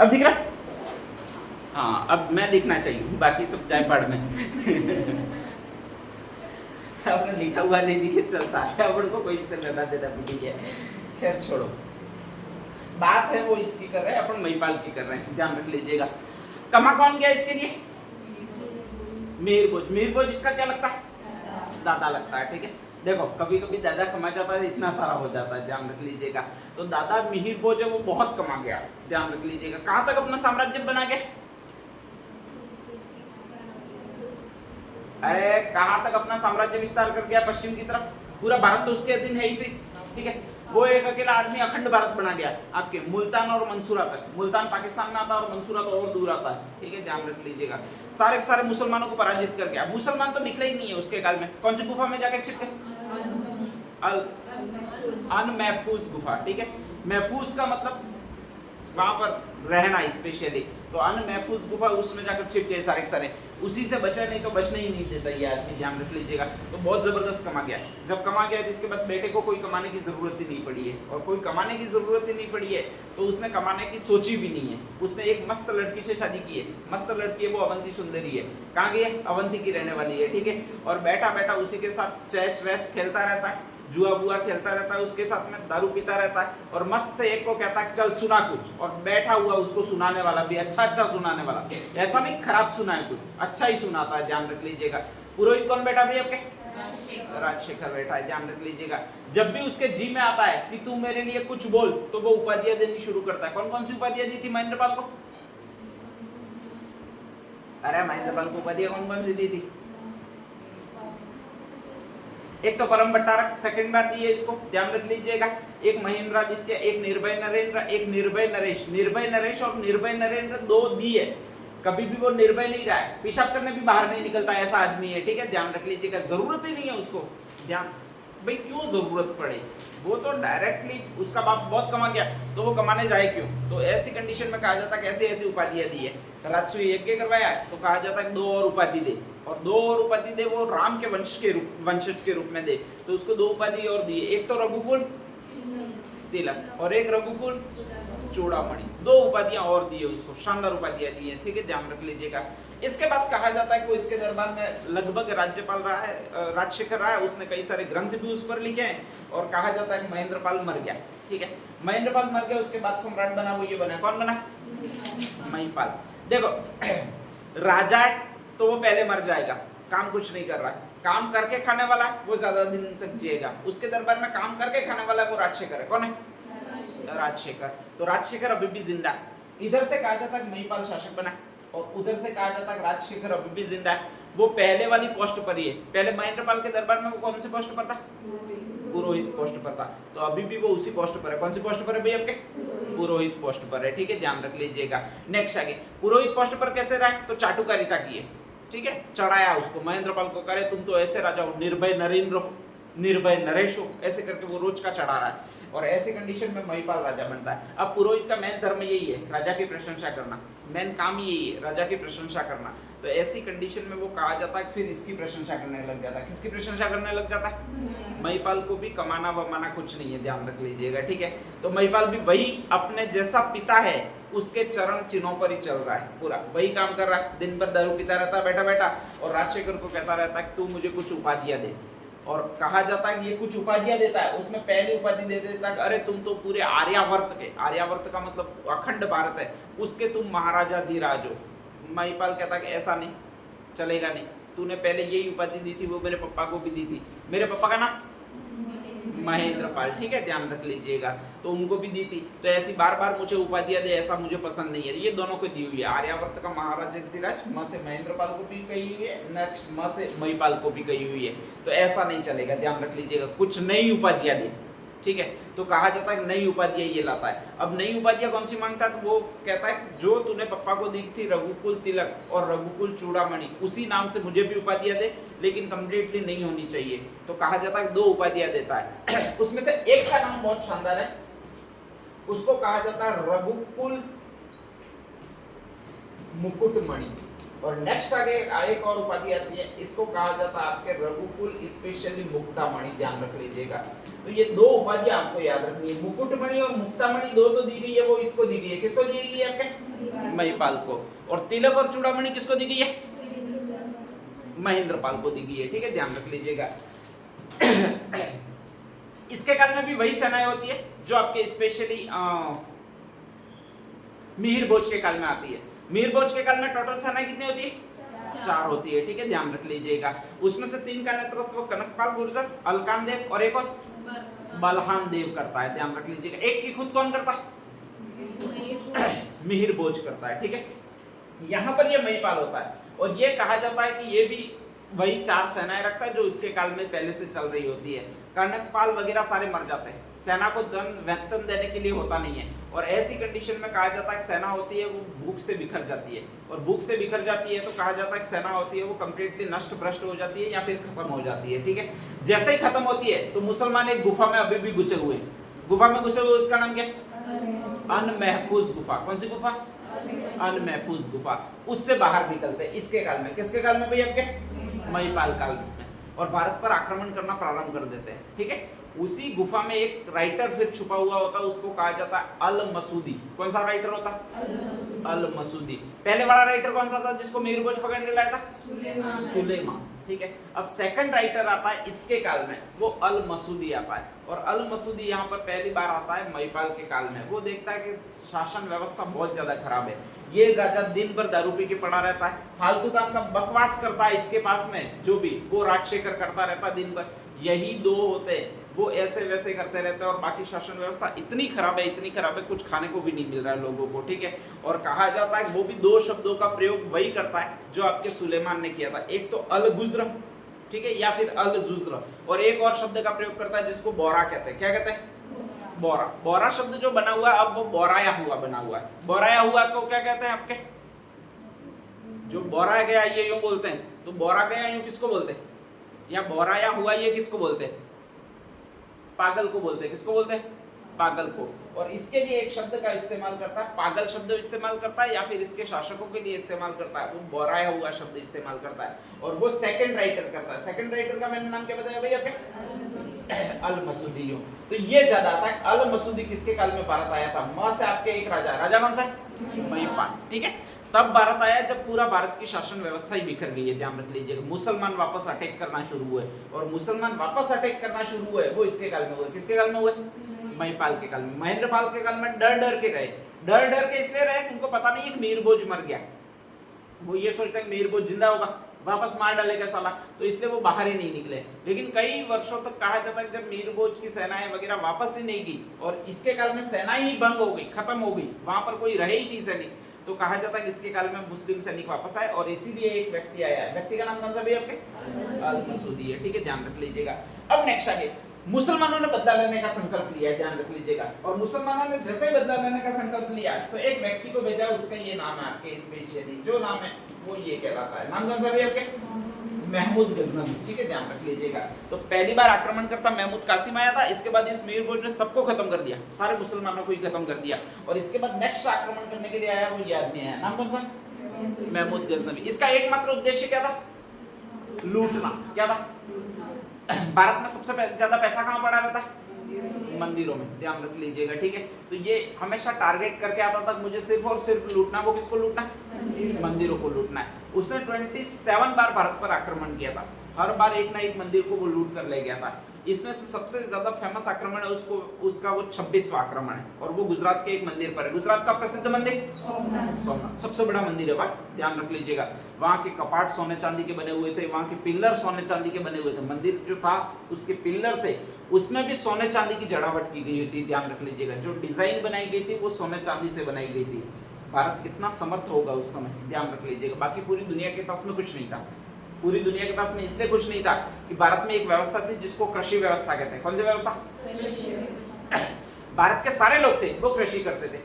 अब दिख रहा? हाँ, अब मैं दिखना चाहिए, बाकी सब जाए पढ़ में। आपने लिखा हुआ नहीं दिखे चलता है, अपन को कोई इससे लेना देना भी नहीं है। खैर छोड़ो, बात है वो इसकी कर रहे हैं, अपन महिपाल की कर रहे हैं, ध्यान रख लीजिएगा। कमा कौन गया इसके लिए? मीर भोज। मीर भोज इसका क्या लगता है? दादा लगता है, ठीक है। देखो कभी कभी दादा कमा जाता है, इतना सारा हो जाता है, ध्यान रख लीजिएगा। तो दादा मिहिर भोज है वो बहुत कमा गया, ध्यान रख लीजिएगा। कहां तक अपना साम्राज्य बना गया? अरे कहां तक अपना साम्राज्य विस्तार कर गया? पश्चिम की तरफ। पूरा भारत तो उसके अधीन है ही सी, ठीक है। वो एक अकेला आदमी अखंड भारत बना गया, आपके मुल्तान और मंसूरा तक। मुल्तान पाकिस्तान में आता है और मंसूरा तो और दूर आता है, ठीक है, ध्यान रख लीजिएगा। सारे के सारे मुसलमानों को पराजित कर गया। मुसलमान तो निकले ही नहीं है उसके काल में। कौन सी गुफा में जाकर छिप गए? अनमहफूज गुफा, ठीक है। महफूज का मतलब वहां पर रहना स्पेशली, तो अनमहफूज गुफा, उसमें जाकर छिप गए सारे के सारे। उसी से बचा, नहीं तो बचने ही नहीं देता ये आदमी, ध्यान रख लीजिएगा। तो बहुत जबरदस्त कमा गया। जब कमा गया तो इसके बाद बेटे को कोई कमाने की जरूरत ही नहीं पड़ी है, और कोई कमाने की जरूरत ही नहीं पड़ी है तो उसने कमाने की सोची भी नहीं है। उसने एक मस्त लड़की से शादी की है, मस्त लड़की है वो, अवंती सुंदरी है। कहाँ गई है? अवंती की रहने वाली है, ठीक है। और बैठा बैठा उसी के साथ चेस वेस खेलता रहता है, जुआ बुआ खेलता रहता है, उसके साथ में दारू पीता रहता है, और मस्त से एक को कहता है चल सुना कुछ, और बैठा हुआ उसको सुनाने वाला भी अच्छा अच्छा सुनाने वाला, ऐसा नहीं खराब सुनाए, कुछ अच्छा ही सुनाता है, ध्यान रख लीजिएगा। पुरोहित कौन बैठा भी आपके? राजशेखर बैठा है, ध्यान रख लीजिएगा। जब भी उसके जी में आता है कि तू मेरे लिए कुछ बोल, तो वो उपाधियां देनी शुरू करता है। कौन कौन सी उपाधियां दी थी महेंद्रपाल को? अरे महेंद्रपाल को उपाधियां कौन कौन सी दी थी? एक तो परम भट्टारक, सेकंड बार दी है इसको, ध्यान रख लीजिएगा। एक महेंद्रादित्य, एक निर्भय नरेंद्र, एक निर्भय नरेश। निर्भय नरेश और निर्भय नरेंद्र दो दी है। कभी भी वो निर्भय नहीं रहा है, पेशाब करने भी बाहर नहीं निकलता, ऐसा आदमी है, ठीक है, ध्यान रख लीजिएगा। जरूरत ही नहीं है उसको, ध्यान भाई क्यों जरूरत पड़े, वो तो डायरेक्टली उसका बाप बहुत कमा गया तो वो कमाने जाए क्यों। तो ऐसी कंडीशन में कहा जाता है कि ऐसी ऐसी उपाधियां दी है। राजसूय यज्ञ करवाया तो कहा जाता है 2 और उपाधि दे, और 2 और उपाधि दे वो राम के वंशज के रूप में दे, तो उसको 2 उपाधि और दी। एक तो रघुकुल तिलक और एक रघुकुल चूड़ामणि, 2 उपाधियां और दी है उसको, शानदार उपाधियां दी है, ठीक है, ध्यान रख लीजिएगा। इसके बाद कहा जाता है कि इसके दरबार में लगभग राज्यपाल रहा है, राजशेखर रहा है, उसने कई सारे ग्रंथ भी उस पर लिखे हैं, और कहा जाता है कि महेंद्रपाल मर गया, ठीक है। महेंद्रपाल मर गया, उसके बाद सम्राट बना वो ये बना, कौन बना? महिपाल। देखो राजा है तो वो पहले मर जाएगा, काम कुछ नहीं कर रहा है। काम करके खाने वाला है वो ज्यादा दिन तक जिएगा। उसके दरबार में काम करके खाने वाला है वो राजशेखर है। कौन है? राजशेखर। तो राजशेखर अभी भी जिंदा है। इधर से कहा जाता है महिपाल शासक बना, और उधर से कहा जाता है राजशेखर अभी भी जिंदा है। वो पहले वाली पोस्ट पर ही है। पहले महेंद्रपाल के दरबार में वो कौन सी पोस्ट पर था? पुरोहित पोस्ट पर था। तो अभी भी वो उसी पोस्ट पर है। कौन सी पोस्ट पर है भाई आपके? पुरोहित पोस्ट पर है, ठीक है, ध्यान रख लीजिएगा। नेक्स्ट आगे, पुरोहित पोस्ट पर कैसे रहा? तो चाटुकारिता की है, ठीक है, चढ़ाया उसको महेंद्रपाल को, करे तुम तो ऐसे राजा हो, निर्भय नरेंद्र हो, निर्भय नरेश हो, ऐसे करके वो रोज का चढ़ा रहा है। और ऐसी कंडीशन में महिपाल राजा बनता है। अब पुरोहित का मेन धर्म यही है, राजा की प्रशंसा करना, मेन काम यही है, राजा की प्रशंसा करना। तो ऐसी कंडीशन में वो कहा जाता है फिर इसकी प्रशंसा करने लग जाता है। किसकी प्रशंसा करने लग जाता है? महिपाल को भी कमाना वमाना कुछ नहीं है, ध्यान रख लीजिएगा, ठीक है। तो महिपाल भी वही अपने जैसा पिता है उसके चरण चिन्हों पर ही चल रहा है, पूरा वही काम कर रहा है। दिन भर दारू पीता रहता है बैठा बैठा, और राजशेखर को कहता रहता है तू मुझे कुछ उपाधियां दे। और कहा जाता है कि ये कुछ उपाधियां देता है, उसमें पहली उपाधि दे देता है, अरे तुम तो पूरे आर्यावर्त के, आर्यावर्त का मतलब अखंड भारत है, उसके तुम महाराजा धीराज हो। महिपाल कहता है कि ऐसा नहीं चलेगा, नहीं, तूने पहले यही उपाधि दी थी, वो मेरे पापा को भी दी थी। मेरे पापा का नाम महेंद्रपाल, ठीक है, ध्यान रख लीजिएगा, तो उनको भी दी थी। तो ऐसी बार बार मुझे उपाधियां दे, ऐसा मुझे पसंद नहीं है। ये दोनों को दी हुई है, आर्यावर्त का महाराजा धीराज म से महेंद्रपाल को भी कही हुई है, नेक्स्ट म से महिपाल को भी कही हुई है। तो ऐसा नहीं चलेगा, ध्यान रख लीजिएगा, कुछ नई उपाधियां दी, ठीक है। तो कहा जाता है नई उपाधियां ये लाता है। अब नई उपाधियां कौन सी मांगता है? तो वो कहता है जो तूने पापा को दी थी रघुकुल तिलक और रघुकुल चूड़ामणि, उसी नाम से मुझे भी उपाधियां दे, लेकिन कंप्लीटली नहीं होनी चाहिए। तो कहा जाता है 2 उपाधियां देता है। उसमें से एक का नाम बहुत शानदार है, उसको कहा जाता है रघुकुल मुकुटमणि। और नेक्स्ट आगे एक और उपाधि आती है, इसको कहा जाता है आपके रघुकुल स्पेशली मुक्तामणि, ध्यान रख लीजिएगा। तो ये दो उपाधि आपको याद रखनी है, मुकुटमणि और मुक्तामणि दो तो दी गई है, वो इसको दी गई है, किसको दी गई है आपके महिपाल को, और तिलक और चूड़ामणि किसको दी गई है महेंद्रपाल को दी गई है, ठीक है ध्यान रख लीजिएगा। इसके काल में भी वही सेनाएं होती है जो आपके स्पेशली मिहिर भोज के काल में आती है। मिहिर भोज के काल में टोटल सेनाएं कितनी होती है 4 होती है, ठीक है ध्यान रख लीजिएगा। उसमें से 3 का नेतृत्व कनकपाल गुर्जर, अलकान देव और एक और बलहान देव करता है, ध्यान रख लीजिएगा। एक की खुद कौन करता है मिहिर भोज करता है, ठीक है। यहाँ पर ये महिपाल होता है और ये कहा जाता है कि ये भी वही 4 सेनाएं रखता है जो उसके काल में पहले से चल रही होती है। कर्णकपाल वगैरह सारे मर जाते हैं, सेना को धन वेतन देने के लिए होता नहीं है, और ऐसी कंडीशन में कहा जाता है कि सेना होती है वो भूख से बिखर जाती है, और भूख से बिखर जाती है तो कहा जाता है कि सेना होती है वो कंप्लीटली नष्ट भ्रष्ट हो जाती है या फिर खत्म हो जाती है, ठीक है। जैसे ही खत्म होती है तो मुसलमान एक गुफा में अभी भी घुसे हुए हैं, गुफा में घुसे हुए, उसका नाम क्या है अनमहफूज गुफा। कौन सी गुफा अनमहफूज गुफा। उससे बाहर निकलते हैं इसके काल में, किसके काल में भाई आपके महिपाल काल में, और भारत पर आक्रमण करना प्रारंभ कर देते हैं, ठीक है। उसी गुफा में एक राइटर फिर छुपा हुआ होता है, उसको कहा जाता है अल मसूदी। कौन सा राइटर होता है अल मसूदी। पहले वाला राइटर कौन सा था जिसको मीर भोज पकड़ के लाया था सुलेमान, ठीक है। अब सेकंड राइटर आता है इसके काल में, वो अल मसूदी आता है, और अल मसूदी यहाँ पर पहली बार आता है महिपाल के काल में। वो देखता है कि शासन व्यवस्था बहुत ज्यादा खराब है, ये राजा दिन भर दारू पी के पड़ा रहता है, फालतू काम का बकवास करता है, इसके पास में जो भी वो राजशेखर करता रहता है दिन भर, यही 2 होते हैं, वो ऐसे वैसे करते रहते हैं, और बाकी शासन व्यवस्था इतनी खराब है, इतनी खराब है, कुछ खाने को भी नहीं मिल रहा है लोगों को, ठीक है। और कहा जाता है वो भी 2 शब्दों का प्रयोग वही करता है जो आपके सुलेमान ने किया था, एक तो अल गुज्र, ठीक है, या फिर अल जुज्र, और एक और शब्द का प्रयोग करता है जिसको बोरा कहते हैं। क्या कहते हैं बोरा। बोरा शब्द जो बना हुआ है अब वो बोराया हुआ बना हुआ है। बोराया हुआ को क्या कहते हैं आपके, जो बोरा गया ये यूं बोलते हैं, तो बोरा गया यूं किसको बोलते हैं, या बोराया हुआ ये किसको बोलते हैं पागल को बोलते हैं। किसको बोलते हैं पागल को। और इसके लिए एक शब्द का इस्तेमाल करता है, पागल शब्द इस्तेमाल करता है, या फिर इसके शासकों के लिए इस्तेमाल करता है, वो बोराया हुआ शब्द इस्तेमाल करता है, और वो सेकंड राइटर करता है। सेकंड राइटर का मैंने नाम क्या बताया भैया आपने अल मसूदी। तो ये ज्यादा आता है अल मसूदी किसके काल में भारत आया था, म से आपके एक राजा कौन सा महिपाल, ठीक है। तब भारत आया जब पूरा भारत की शासन व्यवस्था ही बिखर गई है, ध्यान रख लीजिएगा। मुसलमान वापस अटैक करना शुरू हुए, और मुसलमान वापस अटैक करना शुरू हुए वो इसके काल में हुए। किसके काल में हुए महिपाल के काल में। महेंद्रपाल के काल में डर डर के रहे, डर डर के इसलिए रहे उनको पता नहीं है मीर भोज मर गया, वो ये सोचते हैं मीर भोज जिंदा होगा वापस मार डालेगा साला, तो इसलिए वो बाहर ही नहीं निकले। लेकिन कई वर्षों तक कहा जाता है जब मीर भोज की सेनाएं वगैरह वापस ही नहीं की, और इसके काल में सेनाएं ही भंग हो गई, खत्म हो गई, वहां पर कोई रहे ही नहीं सैनिक, तो कहा जाता है कि इसके काल में मुस्लिम सैनिक वापस आए, और इसीलिए एक व्यक्ति आया है। व्यक्ति का नाम कौन सा भी आपके अल मसूदी है, ठीक है ध्यान रख लीजिएगा। अब नेक्स्ट आगे मुसलमानों ने बदला लेने का संकल्प लिया है, ध्यान रख लीजिएगा। और मुसलमानों ने जैसे ही बदला लेने का संकल्प लिया तो एक व्यक्ति को भेजा, उसका ये नाम है आपके स्पेशली, जो नाम है वो ये कहलाता है। नाम कौन सा भी आपके महमूद गजनवी, ठीक है ध्यान रख लीजिएगा। तो पहली बार आक्रमण करता महमूद कासिम आया था, इसके बाद इस मीर भोज ने सबको खत्म कर दिया, सारे मुसलमानों को ही खत्म कर दिया, और इसके बाद नेक्स्ट आक्रमण करने के लिए आया वो ये आदमी आया। नाम कौन सा महमूद गजनवी। इसका एकमात्र उद्देश्य क्या था लूटना। क्या था भारत में सबसे ज्यादा पैसा कहाँ पड़ा रहता है मंदिरों में, ध्यान रख लीजिएगा, ठीक है। तो ये हमेशा टारगेट करके आता था मुझे सिर्फ और सिर्फ लूटना। वो किसको लूटना है मंदिरों को लूटना है। उसने 27 बार भारत पर आक्रमण किया था, हर बार एक ना एक मंदिर को वो लूट कर ले गया था। इसमें से सबसे ज्यादा फेमस आक्रमण है उसका वो 26वां आक्रमण है, और वो गुजरात के एक मंदिर पर है। गुजरात का प्रसिद्ध मंदिर सोमनाथ सबसे बड़ा मंदिर है वहाँ, ध्यान रख लीजिएगा। वहाँ के कपाट सोने चांदी के बने हुए थे, वहाँ के पिल्लर सोने चांदी के बने हुए थे। मंदिर जो था उसके पिल्लर थे उसमें भी सोने चांदी की जड़ावट की गई थी, ध्यान रख लीजिएगा। जो डिजाइन बनाई गई थी वो सोने चांदी से बनाई गई थी। भारत कितना समर्थ होगा उस समय, ध्यान रख लीजिएगा। बाकी पूरी दुनिया के पास में कुछ नहीं था, पूरी दुनिया के पास में इसलिए कुछ नहीं था कि भारत में एक व्यवस्था थी जिसको कृषि व्यवस्था कहते हैं। कौन सी व्यवस्था भारत के सारे लोग थे वो कृषि करते थे।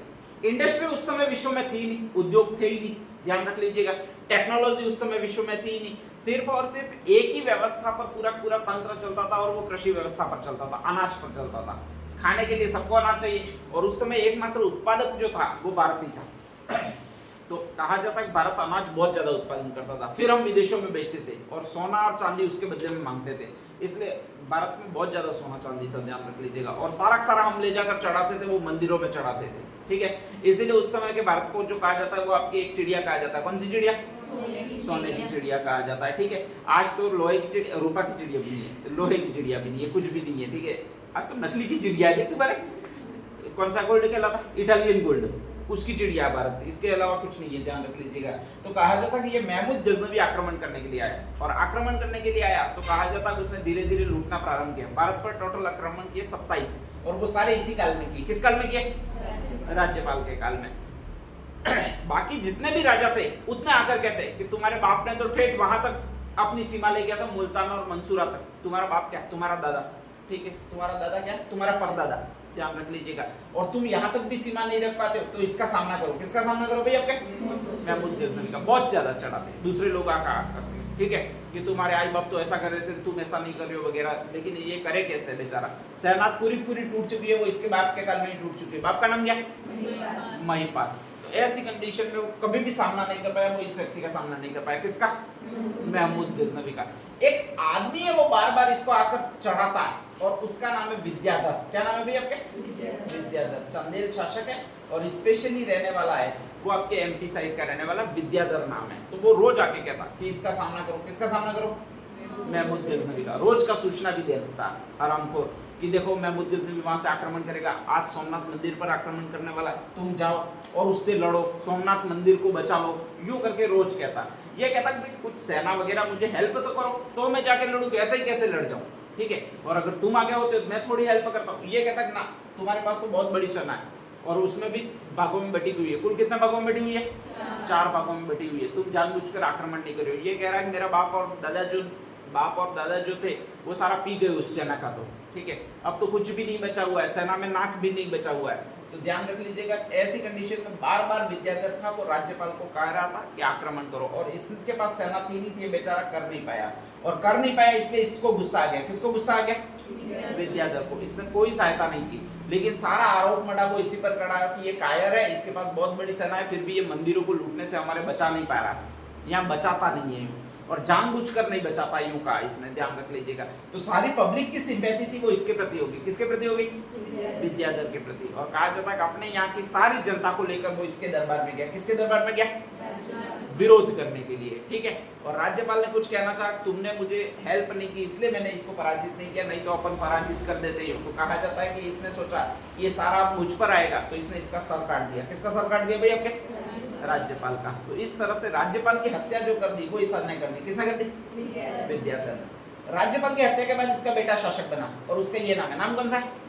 इंडस्ट्री उस समय विश्व में थी नहीं, उद्योग थे ही नहीं, ध्यान रख लीजिएगा। टेक्नोलॉजी उस समय विश्व में थी ही नहीं, सिर्फ और सिर्फ एक ही व्यवस्था पर पूरा तंत्र चलता था, और वो कृषि व्यवस्था पर चलता था, अनाज पर चलता था। खाने के लिए सबको अनाज चाहिए, और उस समय एकमात्र उत्पादक जो था वो भारत ही था। तो कहा जाता है कि भारत अनाज बहुत ज्यादा उत्पादन करता था, फिर हम विदेशों में बेचते थे और सोना और चांदी उसके बदले में मांगते थे, इसलिए भारत में बहुत ज्यादा सोना चांदी था, ध्यान रख लीजिएगा। और सारा का सारा हम ले जाकर चढ़ाते थे, वो मंदिरों में चढ़ाते थे, ठीक है। इसीलिए उस समय के भारत को जो कहा जाता है वो आपकी एक चिड़िया कहा जाता है। कौन सी चिड़िया? सोने की चिड़िया कहा जाता है, ठीक है। आज तो लोहे की चिड़िया, रूपा की चिड़िया भी नहीं है, लोहे की चिड़िया भी नहीं है, कुछ भी नहीं है, ठीक है। आज तो नकली की चिड़िया है तुम्हारे, कौन सा गोल्ड कहलाता? इटालियन गोल्ड, उसकी चिड़िया भारत, इसके अलावा कुछ नहीं है, ध्यान रख लीजिएगा। तो कहा जाता है कि ये महमूद गजनवी आक्रमण करने के लिए आया, और आक्रमण करने के लिए आया तो कहा जाता है कि उसने धीरे धीरे लूटना प्रारंभ किया। भारत पर टोटल आक्रमण किए 27, और वो सारे इसी काल में किए। किस काल में किए? राज्यपाल के काल में। बाकी जितने भी राजा थे उतने आकर कहते कि तुम्हारे बाप ने तो ठेठ वहां तक अपनी सीमा ले गया था, मुल्तान और मंसूरा तक। तुम्हारा बाप क्या? तुम्हारा दादा, ठीक है। तुम्हारा दादा क्या? तुम्हारा परदादा, ध्यान रख लीजिएगा। और तुम यहाँ तक भी सीमा नहीं रख पाते हो तो इसका सामना करो। किसका सामना करो भाई? आपके महमूद गजनवी का। बहुत ज्यादा चढ़ाते, दूसरे लोग आकर करते, ठीक है, कि तुम्हारे आई बाप तो ऐसा कर रहे थे, तुम ऐसा नहीं कर रहे हो वगैरह। लेकिन ये करे कैसे बेचारा? सेना पूरी टूट चुकी है, वो इसके बाप के काल में ही टूट चुकी है। बाप का नाम क्या? महिपाल। तो ऐसी कंडीशन में वो कभी भी सामना नहीं कर पाया, वो इस व्यक्ति का सामना नहीं कर पाया। किसका? महमूद गजनवी का। एक आदमी है वो बार बार इसको आकर चढ़ाता है, और उसका नाम है विद्याधर। क्या नाम है भाई आपके? विद्याधर। चंदेल शासक है और स्पेशली रहने वाला है वो आपके एमपी साइड का रहने वाला, विद्याधर नाम है। तो वो रोज आके कहता कि इसका सामना करो। किसका सामना करो? महमूद गजनवी का। रोज का सूचना भी देता आराम को कि देखो महमूद गजनवी वहां से आक्रमण करेगा, आज सोमनाथ मंदिर पर आक्रमण करने वाला है, तुम जाओ और उससे लड़ो, सोमनाथ मंदिर को बचा लो, यूं करके रोज कहता। ये कहता कि कुछ सेना वगैरह मुझे हेल्प तो करो, तो मैं जाके लड़ूं, ऐसे ही कैसे लड़ जाऊं, ठीक है। और अगर तुम आगे होते तो मैं थोड़ी हेल्प करता हूँ। ये कहता कि ना, तुम्हारे पास तो बहुत बड़ी सेना है और उसमें भी भागों में बटी हुई है। कुल कितने भागों में बटी हुई है? 4 भागों में बटी हुई है। तुम जानबूझकर आक्रमण नहीं कर रहे हो। ये कह रहा है कि मेरा बाप और दादा जो थे वो सारा पी गए उस सेना का, तो ठीक है, अब तो कुछ भी नहीं बचा हुआ है, सेना में नाक भी नहीं बचा हुआ है। तो ध्यान रख लीजिएगा, ऐसी कंडीशन में बार बार विद्याधर था वो राज्यपाल को कह रहा था कि आक्रमण करो, और इसके पास सेना थी नहीं थी, बेचारा कर नहीं पाया, और कर नहीं पाया इसलिए इसको गुस्सा आ गया। किसको गुस्सा आ गया? विद्याधर को। इसने कोई सहायता नहीं की, लेकिन सारा आरोप मड़ा वो इसी पर कड़ा कि ये कायर है, इसके पास बहुत बड़ी सेना है, फिर भी ये मंदिरों को लूटने से हमारे बचा नहीं पा रहा, यहाँ बचाता नहीं है, और जानबूझकर नहीं बचा पाई, यूं कहा इसने, ध्यान रख लीजिएगा। तो सारी पब्लिक की सिंपैथी थी वो इसके प्रति होगी। किसके प्रति होगी? विद्याधर के प्रति। और कहा जाता है कि अपने यहाँ की सारी जनता को लेकर वो इसके दरबार में गया। किसके दरबार में गया? विरोध करने के लिए, ठीक है। और राज्यपाल ने कुछ कहना चाहा, तुमने मुझे हेल्प नहीं की इसलिए मैंने इसको पराजित नहीं किया, नहीं तो अपन पराजित कर देते हो। तो कहा जाता है कि इसने सोचा ये सारा मुझ पर आएगा, तो इसने इसका सर काट दिया। किसका सर काट दिया भाई? आपके राज्यपाल का। तो इस तरह से राज्यपाल की हत्या जो कर दी वो इस ने कर दी। किसने कर दी? विद्याधर। राज्यपाल की हत्या के बाद इसका बेटा शासक बना, और उसका ये नाम है, नाम कौन सा है?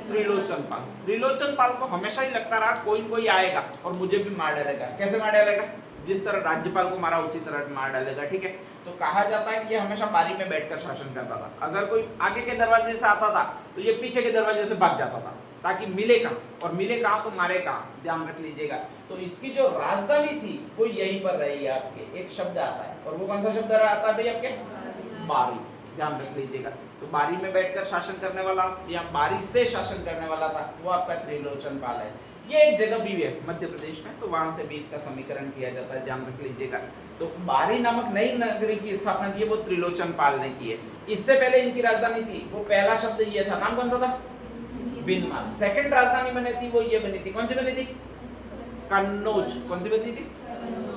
त्रिलोचन पाल। त्रिलोचन पाल को हमेशा ही लगता रहा कोई आएगा और मुझे भी मार डालेगा। कैसे मार डालेगा? जिस तरह राज्यपाल को मारा उसी तरह मार डालेगा, ठीक है। तो कहा जाता है कि ये हमेशा बारी में बैठकर शासन करता था। अगर कोई आगे के दरवाजे से आता था तो ये पीछे के दरवाजे से भाग जाता था, ताकि मिले कहाँ, और मिले कहाँ तो मारे कहाँ, ध्यान रख लीजिएगा। तो इसकी जो राजधानी थी वो यहीं पर रही है। आपके एक शब्द आता है, और वो कौन सा शब्द आता है भाई? आपके बारी, ध्यान रख लीजिएगा। तो बारी में बैठकर शासन करने वाला या बारी से शासन करने वाला था वो आपका त्रिलोचन पाल है। ये एक जगह भी है मध्य प्रदेश में, तो वहां से भी इसका समीकरण किया जाता है, ध्यान रख लीजिएगा। तो बारी नामक नई नगरी की स्थापना की वो त्रिलोचन पाल ने की है। इससे पहले इनकी राजधानी थी, वो पहला शब्द ये था, नाम कौन सा था? बीनमाल। सेकंड राजधानी बनी थी वो ये बनी थी, कौन सी बनी थी? कन्नौज। कौन सी बनी थी?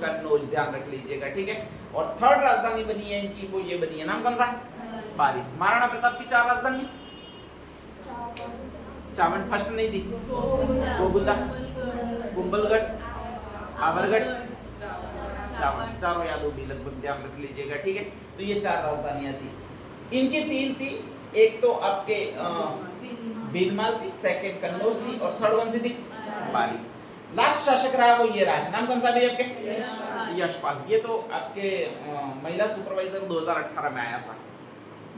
कन्नौज, ध्यान रख लीजिएगा, ठीक है। और थर्ड राजधानी बनी है इनकी वो ये बनी है, नाम कौन सा? बारी। महाराणा प्रताप की 4 राजधानी, चावंड फर्स्ट नहीं थी, गोगुंदा, कुंभलगढ़, आवरगढ़, चावंड, चारों याद होगी लगभग, ध्यान रख लीजिएगा, ठीक है। तो ये 4 राजधानियां थी। इनकी 3 थी, एक तो आपके बीनमाल थी, सेकंड कन्नौज थी, और थर्ड वन सी थी बारी। लास्ट शासक रहा वो ये रहा, नाम कौन सा भी आपके? यशपाल। ये तो आपके महिला सुपरवाइजर 2018 में आया था,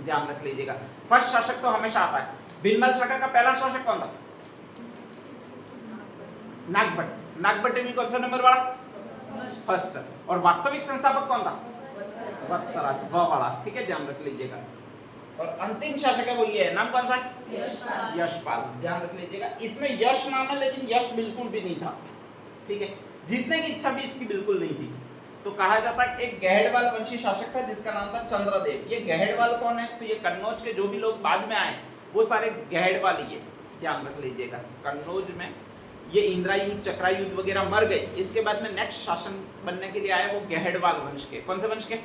ध्यान रख लीजिएगा। फर्स्ट शासक तो हमेशा आता है। बीनमाल शाखा का पहला शासक कौन था? नागभट्ट। नागभट्ट में कौन सा नंबर वाला? फर्स्ट। और वास्तविक संस्थापक कौन था? वत्सराज, वह वाला, ठीक है, ध्यान रख लीजिएगा। और अंतिम शासक है वो ये है, नाम कौन सा है? यशपाल, ध्यान रख लीजिएगा। इसमें यश नाम है लेकिन यश बिल्कुल भी नहीं था, ठीक है। जीतने की इच्छा भी इसकी बिल्कुल नहीं थी। तो कहा जाता है एक गहड़वाल वंशी शासक था जिसका नाम था चंद्रदेव। ये गहड़वाल कौन है? तो ये कन्नौज के जो भी लोग बाद में आए वो सारे गहड़वाल ही है, ध्यान रख लीजिएगा। कन्नौज में ये इंदिरा युद्ध, चक्रा युद्ध वगैरह मर गए, इसके बाद में नेक्स्ट शासन बनने के लिए आए वो गहड़वाल वंश के। कौन से वंश के?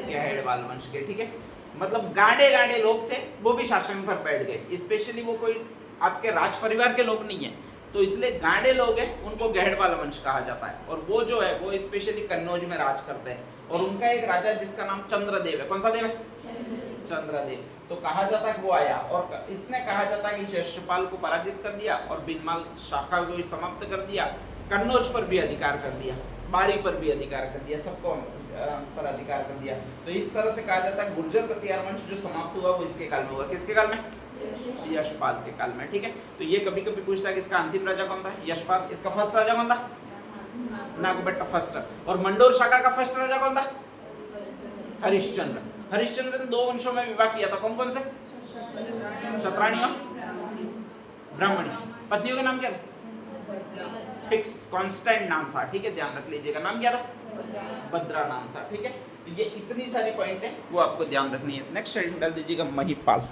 गहड़वाल वंश के, ठीक है। मतलब गाड़े गाड़े लोग थे, वो भी शासन पर बैठ गए। स्पेशली वो कोई आपके राज परिवार के लोग नहीं है, तो इसलिए गाड़े लोग हैं, उनको गहड़वाल वंश कहा जाता है। और वो जो है वो स्पेशली कन्नौज में राज करते हैं। और उनका एक राजा जिसका नाम चंद्रदेव है। कौन सा देव है? चंद्रदेव। तो कहा जाता है वो आया और इसने कहा जाता है कि यशपाल को पराजित कर दिया और बिनमाल शाखा को समाप्त कर दिया, कन्नौज पर भी अधिकार कर दिया, बारी पर भी अधिकार कर दिया, सबको पर अधिकार कर दिया। तो इस तरह से कहा जाता है गुर्जर प्रतिहार वंश जो समाप्त हुआ वो इसके काल में हुआ। किसके काल में? यशपाल के काल में, ठीक है। तो ये कभी कभी पूछता है कि इसका अंतिम राजा कौन था? यशपाल। इसका फर्स्ट राजा कौन था? नागभट्ट फर्स्ट। और मंडोर शाखा का फर्स्ट राजा कौन था? हरिश्चंद्र। हरिश्चंद्र ने 2 वंशों में विवाह किया था। कौन कौन से? क्षत्राणी और ब्राह्मणी। पत्नियों का नाम क्या था? फिक्स कांस्टेंट नाम था, ठीक है, ध्यान रख लीजिएगा। नाम क्या था? भद्रा नाम था, ठीक है। ये इतनी सारी पॉइंट है वो आपको ध्यान रखनी है। नेक्स्ट डाल दीजिएगा महिपाल।